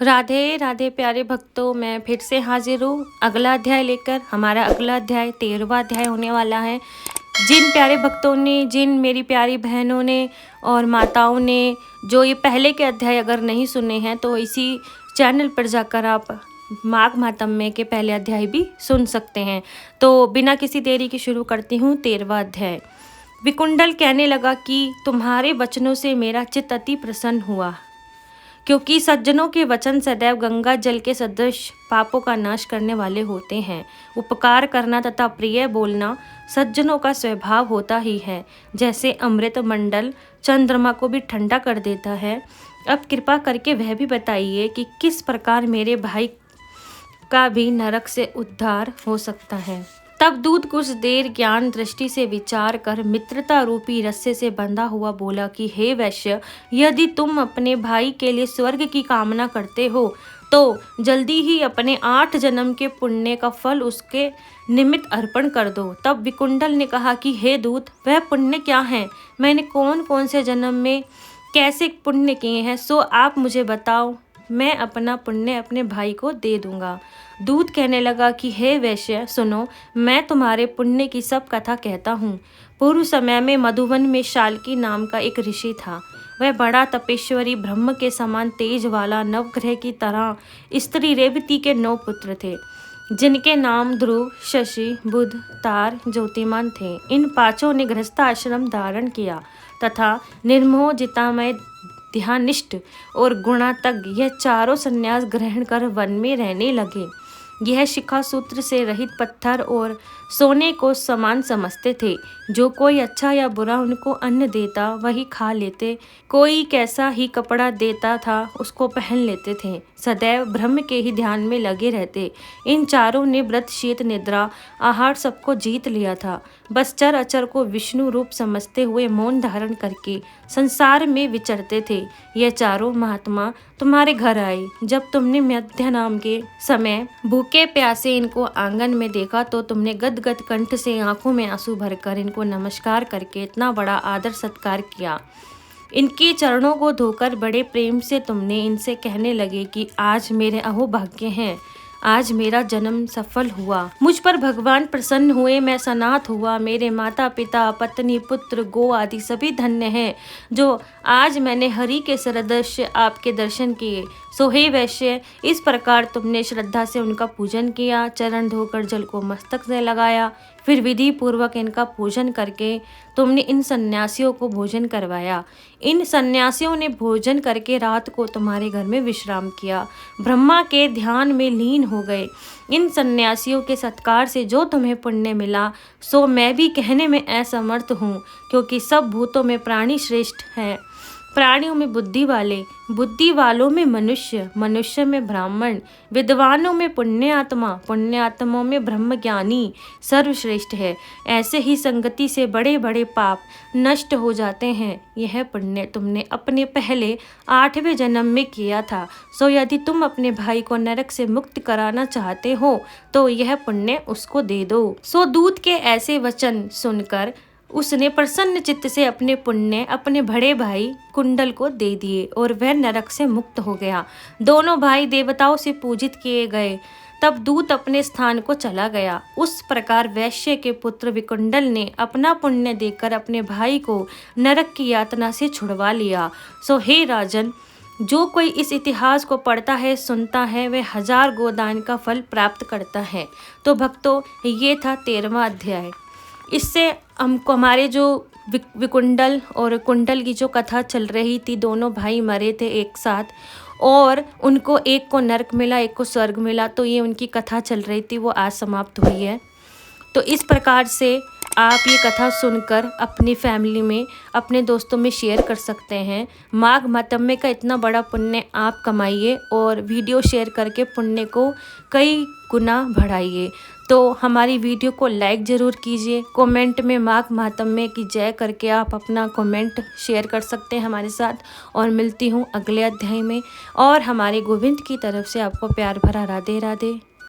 राधे राधे प्यारे भक्तों, मैं फिर से हाजिर हूँ अगला अध्याय लेकर। हमारा अगला अध्याय 13वां अध्याय होने वाला है। जिन प्यारे भक्तों ने, जिन मेरी प्यारी बहनों ने और माताओं ने जो ये पहले के अध्याय अगर नहीं सुने हैं तो इसी चैनल पर जाकर आप माघ महात्म्य के पहले अध्याय भी सुन सकते हैं। तो बिना किसी देरी के शुरू करती हूँ 13वां अध्याय। विकुंडल कहने लगा कि तुम्हारे वचनों से मेरा चित्त अति प्रसन्न हुआ, क्योंकि सज्जनों के वचन सदैव गंगा जल के सदृश पापों का नाश करने वाले होते हैं। उपकार करना तथा प्रिय बोलना सज्जनों का स्वभाव होता ही है, जैसे अमृत मंडल चंद्रमा को भी ठंडा कर देता है। अब कृपा करके वह भी बताइए कि किस प्रकार मेरे भाई का भी नरक से उद्धार हो सकता है। तब दूत कुछ देर ज्ञान दृष्टि से विचार कर मित्रता रूपी रस्से से बंधा हुआ बोला कि हे वैश्य, यदि तुम अपने भाई के लिए स्वर्ग की कामना करते हो तो जल्दी ही अपने 8 जन्म के पुण्य का फल उसके निमित्त अर्पण कर दो। तब विकुंडल ने कहा कि हे दूत, वह पुण्य क्या है? मैंने कौन कौन से जन्म में कैसे पुण्य किए हैं, सो आप मुझे बताओ, मैं अपना पुण्य अपने भाई को दे दूंगा। दूत कहने लगा कि हे वैश्य सुनो, मैं तुम्हारे पुण्य की सब कथा कहता हूँ। पूर्व समय में मधुवन में शाल्की नाम का एक ऋषि था। वह बड़ा तपेश्वरी, ब्रह्म के समान तेज वाला, नवग्रह की तरह स्त्री रेवती के 9 पुत्र थे, जिनके नाम ध्रुव, शशि, बुध, तार, ज्योतिमान थे। इन 5 ने गृहस्थाश्रम धारण किया तथा निर्मोह, जितामय, ध्यानिष्ठ और गुणातज्ञ यह चारों संन्यास ग्रहण कर वन में रहने लगे। यह शिखा सूत्र से रहित पत्थर और सोने को समान समझते थे। जो कोई अच्छा या बुरा उनको अन्न देता वही खा लेते, कोई कैसा ही कपड़ा देता था उसको पहन लेते थे। सदैव ब्रह्म के ही ध्यान में लगे रहते। इन चारों ने व्रत, शीत, निद्रा, आहार सबको जीत लिया था। बस चर अचर को विष्णु रूप समझते हुए मौन धारण करके संसार में विचरते थे। ये चारों महात्मा तुम्हारे घर आए। जब तुमने मध्य नाम के समय भूखे प्यासे इनको आंगन में देखा तो तुमने गदगद कंठ से आंखों में आंसू भरकर इनको नमस्कार करके इतना बड़ा आदर सत्कार किया। इनके चरणों को धोकर बड़े प्रेम से तुमने इनसे कहने लगे कि आज मेरे अहोभाग्य हैं, आज मेरा जन्म सफल हुआ, मुझ पर भगवान प्रसन्न हुए, मैं सनाथ हुआ, मेरे माता पिता, पत्नी, पुत्र, गो आदि सभी धन्य हैं जो आज मैंने हरि के सरदृश्य आपके दर्शन किए। सो हे वैश्य, इस प्रकार तुमने श्रद्धा से उनका पूजन किया। चरण धोकर जल को मस्तक से लगाया, फिर विधि पूर्वक इनका पूजन करके तुमने इन सन्यासियों को भोजन करवाया। इन सन्यासियों ने भोजन करके रात को तुम्हारे घर में विश्राम किया, ब्रह्मा के ध्यान में लीन हो गए। इन सन्यासियों के सत्कार से जो तुम्हें पुण्य मिला सो मैं भी कहने में असमर्थ हूँ, क्योंकि सब भूतों में प्राणी श्रेष्ठ हैं। प्राणियों में बुद्धि वाले, बुद्धि वालों में मनुष्य, मनुष्य में ब्राह्मण, विद्वानों में पुण्यात्मा, पुण्यात्माओं में ब्रह्मज्ञानी सर्वश्रेष्ठ है। ऐसे ही संगति से बड़े बड़े पाप नष्ट हो जाते हैं। यह पुण्य तुमने अपने पहले 8वें जन्म में किया था। सो यदि तुम अपने भाई को नरक से मुक्त कराना चाहते हो तो यह पुण्य उसको दे दो। सो दूत के ऐसे वचन सुनकर उसने प्रसन्न चित्त से अपने पुण्य अपने बड़े भाई कुंडल को दे दिए और वह नरक से मुक्त हो गया। दोनों भाई देवताओं से पूजित किए गए। तब दूत अपने स्थान को चला गया। उस प्रकार वैश्य के पुत्र विकुंडल ने अपना पुण्य देकर अपने भाई को नरक की यातना से छुड़वा लिया। सो हे राजन, जो कोई इस इतिहास को पढ़ता है, सुनता है, वह 1000 गोदान का फल प्राप्त करता है। तो भक्तों, ये था 13वां अध्याय। इससे हमको हमारे जो विकुंडल और कुंडल की जो कथा चल रही थी, दोनों भाई मरे थे एक साथ और उनको एक को नरक मिला, एक को स्वर्ग मिला, तो ये उनकी कथा चल रही थी, वो आज समाप्त हुई है। तो इस प्रकार से आप ये कथा सुनकर अपनी फैमिली में, अपने दोस्तों में शेयर कर सकते हैं। माघ महात्म्य का इतना बड़ा पुण्य आप कमाइए और वीडियो शेयर करके पुण्य को कई गुना बढ़ाइए। तो हमारी वीडियो को लाइक ज़रूर कीजिए। कमेंट में माघ महात्म्य की जय करके आप अपना कमेंट शेयर कर सकते हैं हमारे साथ। और मिलती हूँ अगले अध्याय में। और हमारे गोविंद की तरफ से आपको प्यार भरा राधे राधे।